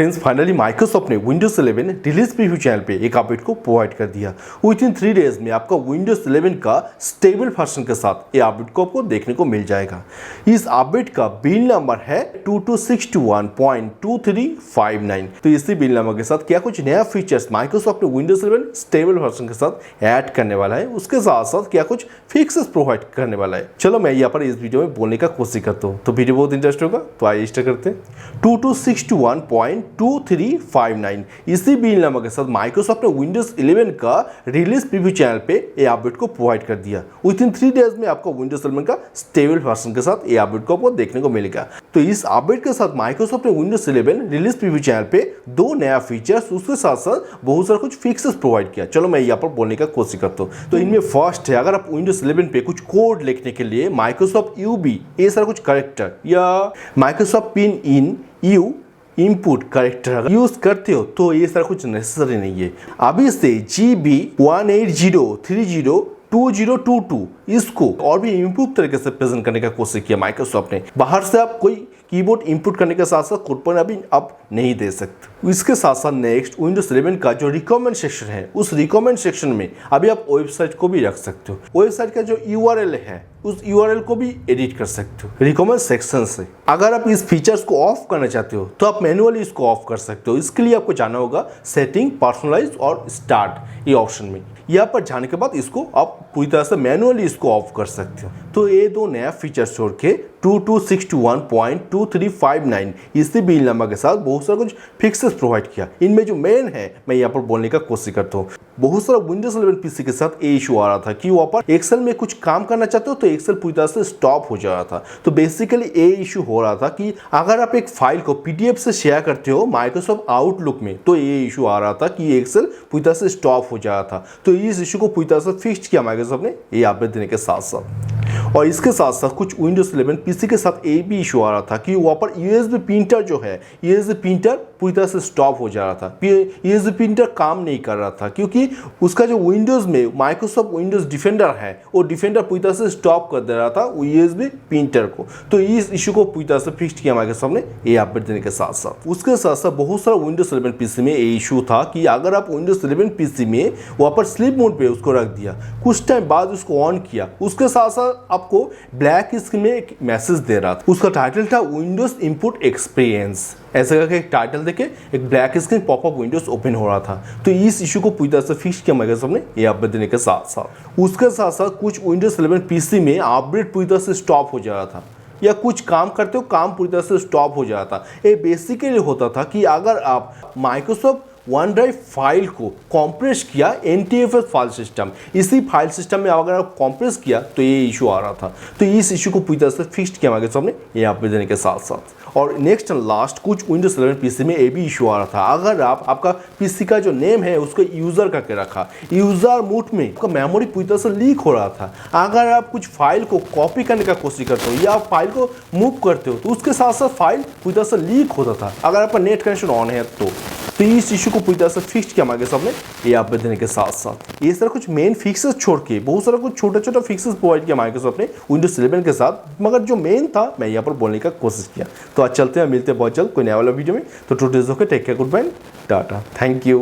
Friends finally Microsoft ने Windows 11 release preview channel पे एक अपडेट को प्रोवाइड कर दिया। विद इन 3 डेज में आपका विंडोज 11 का स्टेबल वर्जन के साथ ये अपडेट को आपको देखने को मिल जाएगा। इस अपडेट का बिल नंबर है 2261.2359। तो इसी बिल नंबर के साथ क्या कुछ नया फीचर्स माइक्रोसॉफ्ट ने विंडोज 11 स्टेबल वर्जन के साथ ऐड करने वाला है, उसके साथ साथ क्या कुछ फिक्सेस प्रोवाइड करने वाला है। चलो मैं यहाँ पर इस वीडियो में बोलने का कोशिश करता हूँ, तो वीडियो बहुत इंटरेस्ट होगा, तो आइए स्टार्ट करते हैं। 2261.2359 इसी बिल नंबर के साथ माइक्रोसॉफ्ट ने विंडोज 11 का रिलीज प्रीव्यू चैनल पे ये अपडेट को प्रोवाइड कर दिया। विद इन 3 डेज में आपको विंडोज 11 का स्टेबल वर्जन के साथ ये अपडेट को आपको देखने को मिलेगा। तो इस अपडेट के साथ माइक्रोसॉफ्ट ने विंडोज 11 रिलीज प्रीव्यू चैनल पे 2 नया फीचर्स, उसके साथ साथ बहुत सारा कुछ फिक्सेस प्रोवाइड किया। चलो मैं यहाँ पर बोलने का कोशिश करता हूँ। तो इनमें फर्स्ट है, अगर आप विंडोज 11 पे कुछ कोड लिखने के लिए माइक्रोसॉफ्ट यूबी ये सारा कुछ करेक्टर या Microsoft pin in you input character अगर यूज करते हो तो ये सारा कुछ नेसेसरी नहीं है। अभी से GB180302022 इसको और भी इम्प्रूव तरीके से प्रेजेंट करने का कोशिश किया माइक्रोसॉफ्ट ने। बाहर से आप कोई कीबोर्ड इनपुट करने के साथ साथ कोड पर अभी आप नहीं दे सकते। इसके साथ साथ नेक्स्ट विंडोज 11 का जो रिकमेंड सेक्शन है, उस रिकमेंड सेक्शन में अभी आप वेबसाइट को भी रख सकते हो। वेबसाइट का जो URL है उस URL को भी एडिट कर सकते हो रिकमेंड सेक्शन से। अगर आप इस फीचर्स को ऑफ करना चाहते हो तो आप मैनुअली इसको ऑफ कर सकते हो। इसके लिए आपको जाना होगा सेटिंग, पर्सनलाइज और स्टार्ट ये ऑप्शन में। यहाँ पर जाने के बाद इसको आप पूरी तरह से मैनुअली इसको ऑफ कर सकते हो। तो ये 2 नया फीचर्स छोड़ के 2261.2359 इसी बिल नंबर के साथ बहुत सारा कुछ फिक्सेस प्रोवाइड किया। इनमें जो मेन है मैं यहाँ पर बोलने का कोशिश करता हूँ। बहुत सारा विंडोज 11 पीसी के साथ ये इशू आ रहा था कि वहाँ पर एक्सेल में कुछ काम करना चाहते हो तो एक्सेल पूरी तरह से स्टॉप हो जा रहा था। तो बेसिकली ये इशू हो रहा था कि अगर आप एक फाइल को PDF से शेयर करते हो माइक्रोसॉफ्ट आउटलुक में तो ये इशू आ रहा था कि एक्सेल पूरी तरह से स्टॉप हो जा रहा था। तो इस इशू को पूरी तरह से फिक्स किया माइक्रोसॉफ्ट ने ये अपडेट देने के साथ साथ। और इसके साथ साथ कुछ विंडोज 11 पीसी के साथ ये भी इशू आ रहा था कि वहाँ पर USB प्रिंटर जो है, USB प्रिंटर पूरी तरह से स्टॉप हो जा रहा था। USB प्रिंटर काम नहीं कर रहा था क्योंकि उसका जो विंडोज में माइक्रोसॉफ्ट विंडोज डिफेंडर है वो डिफेंडर पूरी तरह से स्टॉप कर दे रहा था USB प्रिंटर को। तो इस इशू को पूरी तरह से फिक्स किया माइक्रोसॉफ्ट ने ये अपडेट देने के साथ साथ। उसके साथ साथ बहुत सारा विंडोज 11 पीसी में ये इशू था कि अगर आप विंडोज 11 पीसी में वहाँ पर स्लीप मोड पे उसको रख दिया, कुछ टाइम बाद उसको ऑन किया, उसके साथ साथ आपको ब्लैक स्क्रीन में एक मैसेज दे रहा था। उसका टाइटल था विंडोज इनपुट एक्सपीरियंस, ऐसे करके एक टाइटल देके एक black screen popup Windows open हो रहा था। तो इस इशू को पूरी तरह से फिक्स किया माइक्रोसॉफ्ट ने ये अपडेट देने के साथ साथ। उसके साथ साथ कुछ विंडोज 11 पीसी में अपडेट पूरी तरह से स्टॉप हो जा रहा था या कुछ काम करते हो काम पूरी तरह से स्टॉप हो जा रहा था। ये बेसिकली होता था कि अगर आप माइक्रोसॉफ्ट OneDrive फाइल को कॉम्प्रेस किया NTFS फाइल सिस्टम, इसी फाइल सिस्टम में अगर आप कॉम्प्रेस किया तो ये इशू आ रहा था। तो इस इशू को पूरी तरह से फिक्स किया माइक्रोसॉफ्ट ने ये अपडेट देने के साथ साथ। और नेक्स्ट एंड लास्ट कुछ विंडोज 11 पीसी में ये भी इशू आ रहा था। अगर आपका पीसी का जो नेम है उसको यूजर करके रखा, यूजर मोड में आपका मेमोरी पूरी तरह से लीक हो रहा था। अगर आप कुछ फाइल को कॉपी करने का कोशिश करते हो या आप फाइल को मूव करते हो तो उसके साथ साथ फाइल पूरी तरह से लीक होता था अगर आपका नेट कनेक्शन ऑन है तो इस इशू को पूरी तरह से फिक्स किया माइक्रोसॉफ्ट ने ये अपडेट देने के साथ साथ। ये सारा कुछ मेन फिक्सेस छोड़ के बहुत सारा कुछ छोटा छोटा फिक्सेस प्रोवाइड किया माइक्रोसॉफ्ट ने विंडोज 11 के साथ, मगर जो मेन था मैं यहाँ पर बोलने का कोशिश किया। तो आज चलते हैं, मिलते हैं बहुत जल्द कोई नया वाला वीडियो में। तो today's okay, take care, goodbye, tata, thank you.